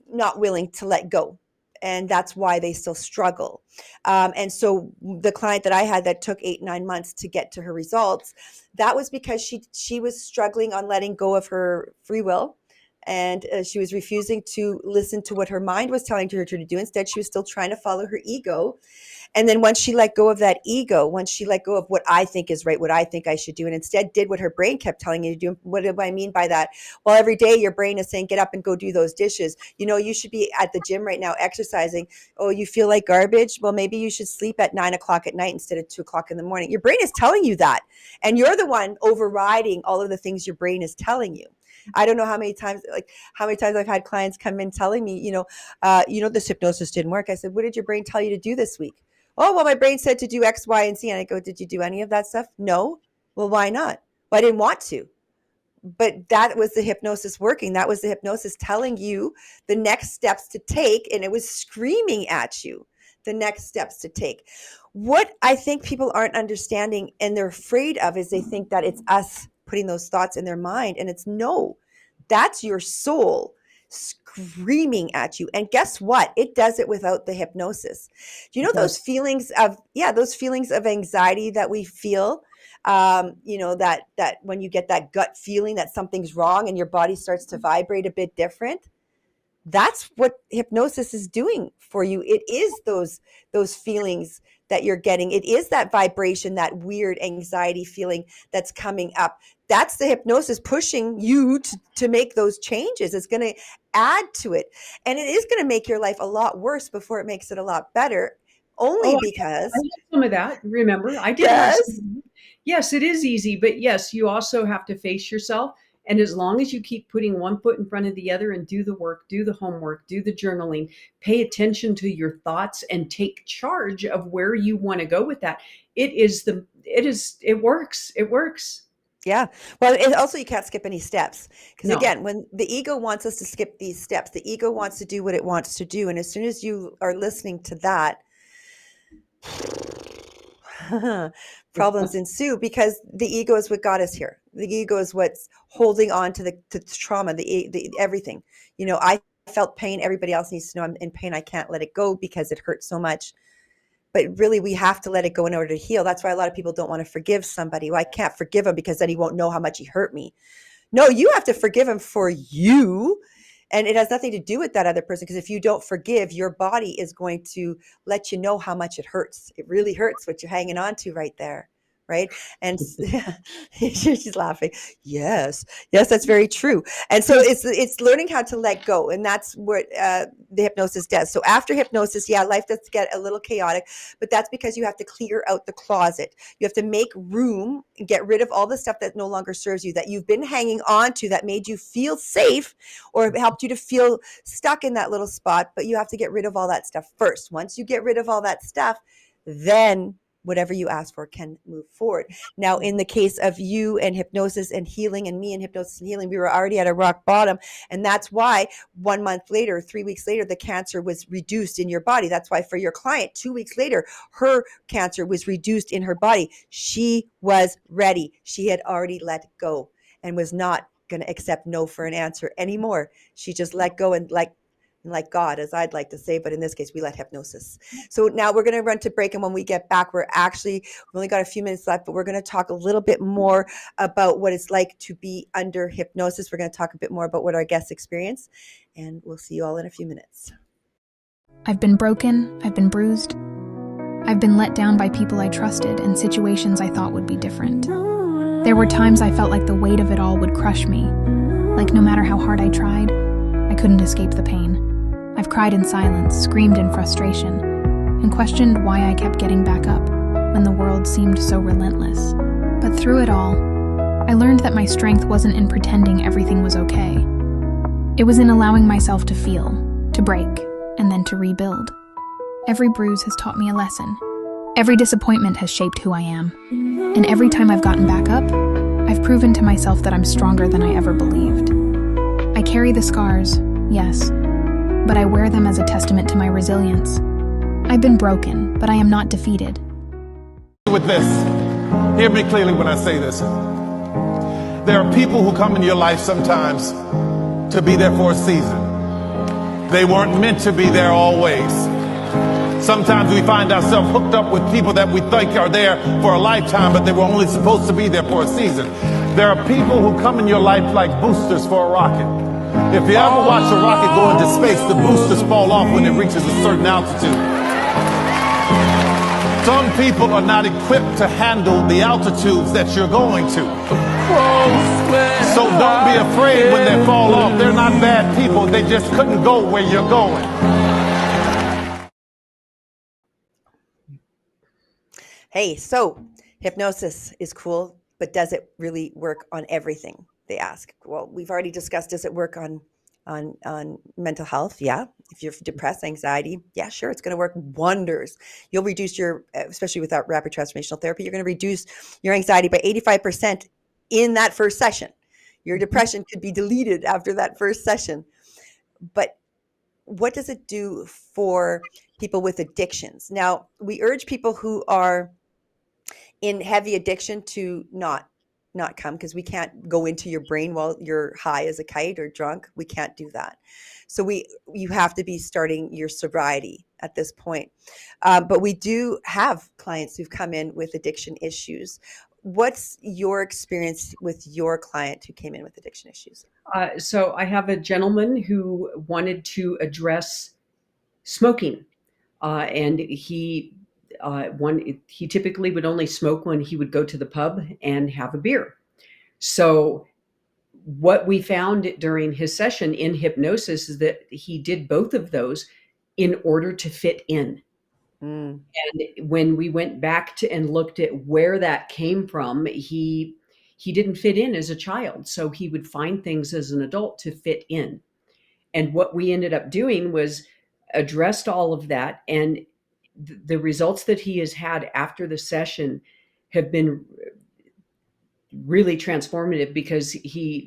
not willing to let go. And that's why they still struggle. And so the client that I had that took 8-9 months to get to her results, that was because she was struggling on letting go of her free will. And she was refusing to listen to what her mind was telling her to do. Instead, she was still trying to follow her ego. And then once she let go of that ego, once she let go of what I think is right, what I think I should do, and instead did what her brain kept telling you to do. What do I mean by that? Well, every day your brain is saying, get up and go do those dishes. You know, you should be at the gym right now exercising. Oh, you feel like garbage? Well, maybe you should sleep at 9 o'clock at night instead of 2 o'clock in the morning. Your brain is telling you that. And you're the one overriding all of the things your brain is telling you. I don't know how many times I've had clients come in telling me, this hypnosis didn't work. I said, what did your brain tell you to do this week? Oh, well, my brain said to do X, Y, and Z. And I go, did you do any of that stuff? No. Well, why not? Well, I didn't want to. But that was the hypnosis working. That was the hypnosis telling you the next steps to take. And it was screaming at you the next steps to take. What I think people aren't understanding and they're afraid of is they think that it's us putting those thoughts in their mind. And it's no, that's your soul screaming at you. And guess what? It does it without the hypnosis. Do you know those feelings of anxiety that we feel? That when you get that gut feeling that something's wrong and your body starts to vibrate a bit different. That's what hypnosis is doing for you. It is those feelings that you're getting. It is that vibration, that weird anxiety feeling that's coming up. That's the hypnosis pushing you to make those changes. It's going to add to it. And it is going to make your life a lot worse before it makes it a lot better. Because I had some of that. Remember, I did. Yes. Yes, it is easy. But yes, you also have to face yourself. And as long as you keep putting one foot in front of the other and do the work, do the homework, do the journaling, pay attention to your thoughts and take charge of where you want to go with that. It works. It works. Yeah. Well, and also you can't skip any steps because again, when the ego wants us to skip these steps, the ego wants to do what it wants to do. And as soon as you are listening to that, problems ensue because the ego is what got us here. The ego is what's holding on to the trauma, the everything. I felt pain. Everybody else needs to know I'm in pain. I can't let it go because it hurts so much. But really, we have to let it go in order to heal. That's why a lot of people don't want to forgive somebody. Well, I can't forgive him because then he won't know how much he hurt me. No, you have to forgive him for you. And it has nothing to do with that other person, because if you don't forgive, your body is going to let you know how much it hurts. It really hurts what you're hanging on to right there. Right. And she's laughing. Yes, that's very true. And so it's learning how to let go. And that's what the hypnosis does. So after hypnosis, life does get a little chaotic, but that's because you have to clear out the closet. You have to make room and get rid of all the stuff that no longer serves you, that you've been hanging on to, that made you feel safe or helped you to feel stuck in that little spot. But you have to get rid of all that stuff first. Once you get rid of all that stuff, then whatever you ask for can move forward. Now, in the case of you and hypnosis and healing, and me and hypnosis and healing, we were already at a rock bottom. And that's why 1 month later, 3 weeks later, the cancer was reduced in your body. That's why for your client, 2 weeks later, her cancer was reduced in her body. She was ready. She had already let go and was not going to accept no for an answer anymore. She just let go and like God, as I'd like to say, but in this case, we let hypnosis. So now we're going to run to break. And when we get back, we've only got a few minutes left, but we're going to talk a little bit more about what it's like to be under hypnosis. We're going to talk a bit more about what our guests experience, and we'll see you all in a few minutes. I've been broken. I've been bruised. I've been let down by people I trusted and situations I thought would be different. There were times I felt like the weight of it all would crush me. Like no matter how hard I tried, I couldn't escape the pain. I've cried in silence, screamed in frustration, and questioned why I kept getting back up when the world seemed so relentless. But through it all, I learned that my strength wasn't in pretending everything was okay. It was in allowing myself to feel, to break, and then to rebuild. Every bruise has taught me a lesson. Every disappointment has shaped who I am. And every time I've gotten back up, I've proven to myself that I'm stronger than I ever believed. I carry the scars, yes, but I wear them as a testament to my resilience. I've been broken, but I am not defeated. With this, hear me clearly when I say this. There are people who come in your life sometimes to be there for a season. They weren't meant to be there always. Sometimes we find ourselves hooked up with people that we think are there for a lifetime, but they were only supposed to be there for a season. There are people who come in your life like boosters for a rocket. If you ever watch a rocket go into space, the boosters fall off when it reaches a certain altitude. Some people are not equipped to handle the altitudes that you're going to. So don't be afraid when they fall off. They're not bad people. They just couldn't go where you're going. Hey, so hypnosis is cool, but does it really work on everything? They ask. Well, we've already discussed, does it work on mental health? Yeah. If you're depressed, anxiety, yeah, sure, it's going to work wonders. You'll reduce your, especially without rapid transformational therapy, you're going to reduce your anxiety by 85% in that first session. Your depression could be deleted after that first session. But what does it do for people with addictions? Now, we urge people who are in heavy addiction to not come, because we can't go into your brain while you're high as a kite or drunk. We can't do that. So you have to be starting your sobriety at this point. But we do have clients who've come in with addiction issues. What's your experience with your client who came in with addiction issues? So I have a gentleman who wanted to address smoking, and he typically would only smoke when he would go to the pub and have a beer. So what we found during his session in hypnosis is that he did both of those in order to fit in. And when we went back to and looked at where that came from, he didn't fit in as a child. So he would find things as an adult to fit in. And what we ended up doing was addressed all of that. And the results that he has had after the session have been really transformative, because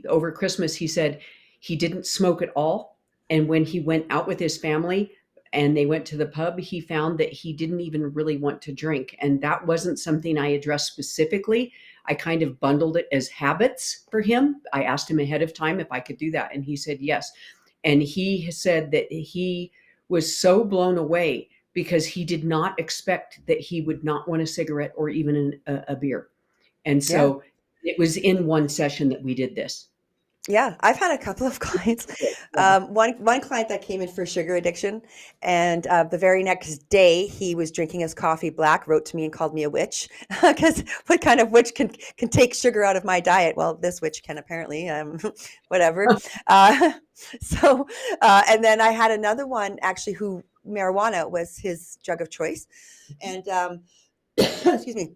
over Christmas, he said he didn't smoke at all. And when he went out with his family and they went to the pub, he found that he didn't even really want to drink. And that wasn't something I addressed specifically. I kind of bundled it as habits for him. I asked him ahead of time if I could do that, and he said yes. And he said that he was so blown away because he did not expect that he would not want a cigarette or even a beer. And so it was in one session that we did this. Yeah, I've had a couple of clients. One client that came in for sugar addiction, and the very next day he was drinking his coffee black, wrote to me and called me a witch, because what kind of witch can take sugar out of my diet? Well, this witch can, apparently, whatever. And then I had another one actually who marijuana was his drug of choice, and excuse me,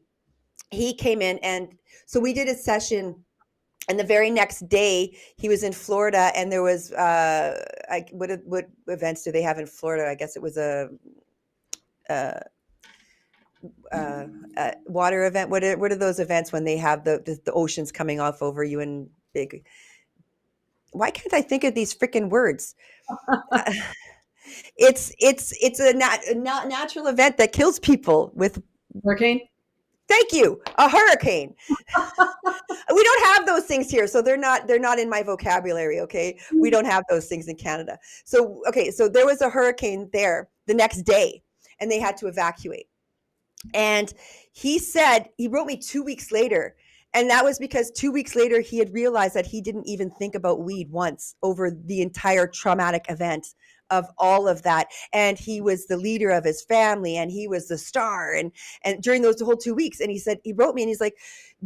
he came in, and so we did a session. And the very next day, he was in Florida, and there was what events do they have in Florida? I guess it was a water event. What are those events when they have the oceans coming off over you and big? Why can't I think of these freaking words? It's a natural event that kills people with hurricane. Thank you. A hurricane. We don't have those things here, so they're not in my vocabulary. Okay, we don't have those things in Canada. So so there was a hurricane there the next day, and they had to evacuate. And he said, he wrote me 2 weeks later, and that was because 2 weeks later he had realized that he didn't even think about weed once over the entire traumatic event of all of that. And he was the leader of his family, and he was the star, and during those whole 2 weeks. And he said, he wrote me and he's like,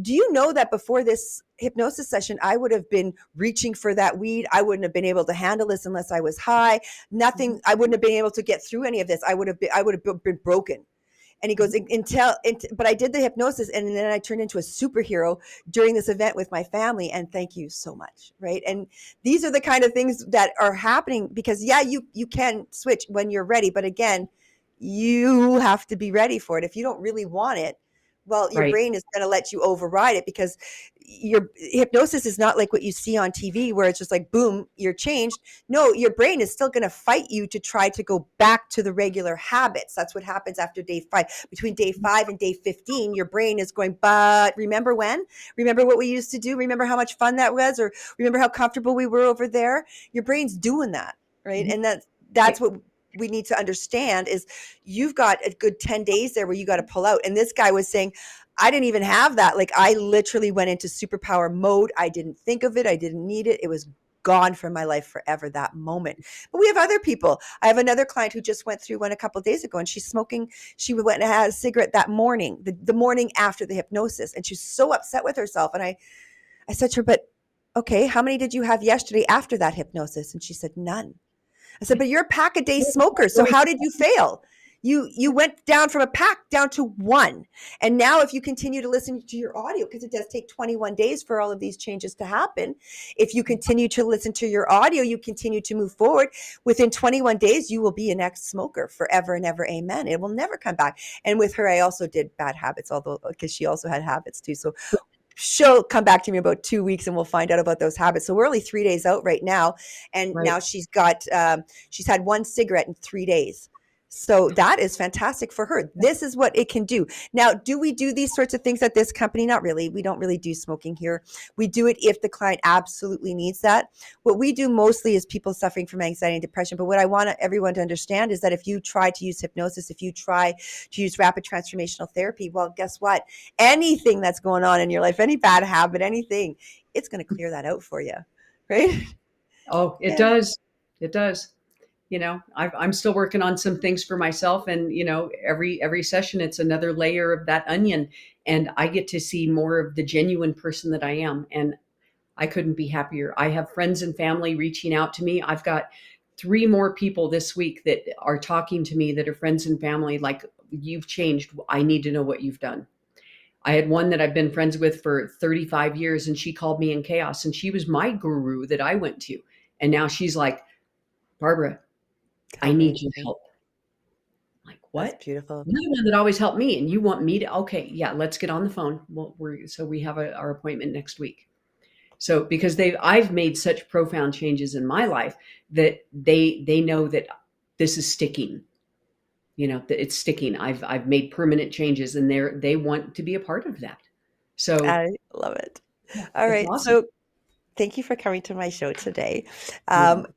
do you know that before this hypnosis session, I would have been reaching for that weed. I wouldn't have been able to handle this unless I was high. Nothing, I wouldn't have been able to get through any of this. I would have been broken. And he goes, but I did the hypnosis, and then I turned into a superhero during this event with my family. And thank you so much. Right. And these are the kind of things that are happening, because you can switch when you're ready. But again, you have to be ready for it. If you don't really want it, well, your brain is going to let you override it, because your hypnosis is not like what you see on TV where it's just like, boom, you're changed. No, your brain is still going to fight you to try to go back to the regular habits. That's what happens after day 5. Between day 5 and day 15, your brain is going, but remember when? Remember what we used to do? Remember how much fun that was? Or remember how comfortable we were over there? Your brain's doing that, right? And that's what we need to understand is you've got a good 10 days there where you got to pull out. And this guy was saying, I didn't even have that. Like I literally went into superpower mode. I didn't think of it. I didn't need it. It was gone from my life forever that moment. But we have other people. I have another client who just went through one a couple of days ago, and she's smoking. She went and had a cigarette that morning, the morning after the hypnosis. And she's so upset with herself. And I said to her, but okay, how many did you have yesterday after that hypnosis? And she said, none. I said, but you're a pack a day smoker. So how did you fail? You went down from a pack down to one. And now if you continue to listen to your audio, because it does take 21 days for all of these changes to happen. If you continue to listen to your audio, you continue to move forward. Within 21 days, you will be an ex-smoker forever and ever. Amen. It will never come back. And with her, I also did bad habits, although because she also had habits too. So she'll come back to me about 2 weeks and we'll find out about those habits. So we're only 3 days out right now. And now she's got, she's had one cigarette in 3 days. So that is fantastic for her. This is what it can do. Now, do we do these sorts of things at this company? Not really. We don't really do smoking here. We do it if the client absolutely needs that. What we do mostly is people suffering from anxiety and depression. But what I want everyone to understand is that if you try to use hypnosis, if you try to use rapid transformational therapy, well, guess what? Anything that's going on in your life, any bad habit, anything, it's going to clear that out for you, right? Oh, it does. It does. You know, I'm still working on some things for myself, and you know, every session it's another layer of that onion, and I get to see more of the genuine person that I am, and I couldn't be happier. I have friends and family reaching out to me. I've got 3 more people this week that are talking to me that are friends and family, like, you've changed. I need to know what you've done. I had one that I've been friends with for 35 years, and she called me in chaos, and she was my guru that I went to, and now she's like, Barbara, I need your help. I'm like, what? That's beautiful. You're the one that always helped me, and you want me to? Okay, yeah, let's get on the phone. Well, we have our appointment next week. So because I've made such profound changes in my life that they know that this is sticking. You know, that it's sticking. I've made permanent changes, and they want to be a part of that. So I love it. All right, awesome. so thank you for coming to my show today.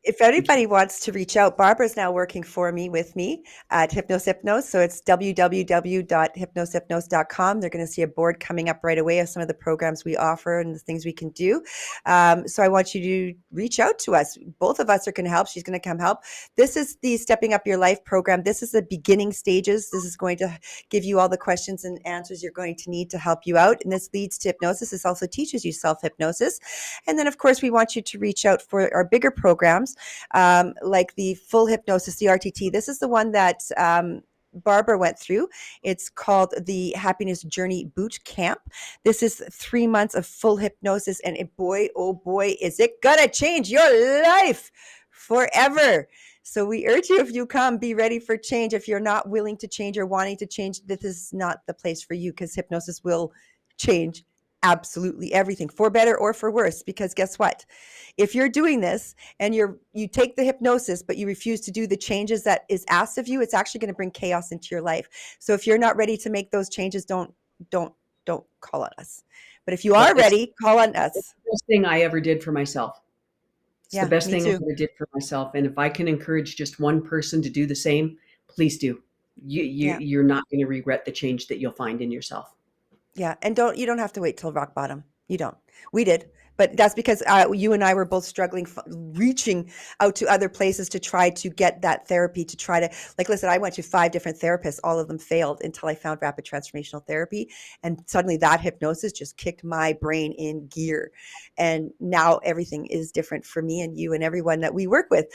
If anybody wants to reach out, Barbara's now working with me at Hypnos. So it's www.hypnoshypnos.com. They're going to see a board coming up right away of some of the programs we offer and the things we can do. So I want you to reach out to us. Both of us are going to help. She's going to come help. This is the Stepping Up Your Life program. This is the beginning stages. This is going to give you all the questions and answers you're going to need to help you out. And this leads to hypnosis. This also teaches you self-hypnosis. And then, of course, we want you to reach out for our bigger programs, like the full hypnosis, the RTT. This is the one that Barbara went through. It's called the Happiness Journey Boot Camp. This is 3 months of full hypnosis. And boy, oh boy, is it going to change your life forever. So we urge you, if you come, be ready for change. If you're not willing to change or wanting to change, this is not the place for you, because hypnosis will change absolutely everything, for better or for worse. Because guess what? If you're doing this and you take the hypnosis, but you refuse to do the changes that is asked of you, it's actually going to bring chaos into your life. So if you're not ready to make those changes, don't call on us. But if you are ready, call on us. It's the best thing I ever did for myself. It's the best thing I ever did for myself. And if I can encourage just one person to do the same, please do. You're not going to regret the change that you'll find in yourself. Yeah. And you don't have to wait till rock bottom. You don't. We did. But that's because you and I were both struggling, reaching out to other places to try to get that therapy, to try to, like, listen, I went to 5 different therapists. All of them failed until I found rapid transformational therapy. And suddenly that hypnosis just kicked my brain in gear. And now everything is different for me and you and everyone that we work with.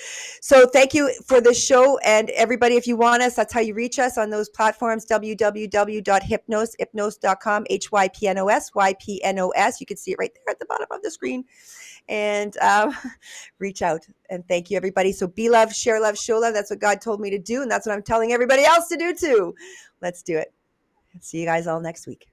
So thank you for this show. And everybody, if you want us, that's how you reach us on those platforms, www.hypnos.com, YPNOS. You can see it right there at the bottom of the screen, and reach out. And thank you, everybody. So be love, share love, show love. That's what God told me to do, and that's what I'm telling everybody else to do too. Let's do it. See you guys all next week.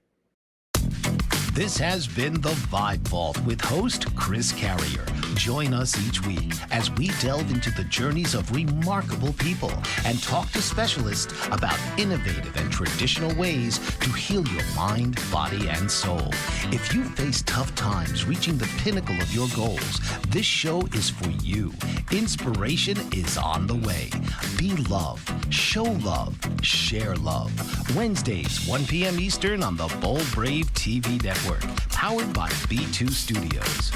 This has been The Vibe Vault with host Kris Carriere. Join us each week as we delve into the journeys of remarkable people and talk to specialists about innovative and traditional ways to heal your mind, body, and soul. If you face tough times reaching the pinnacle of your goals, this show is for you. Inspiration is on the way. Be love, show love, share love. Wednesdays, 1 p.m. Eastern on the Bold Brave TV network, powered by B2 Studios.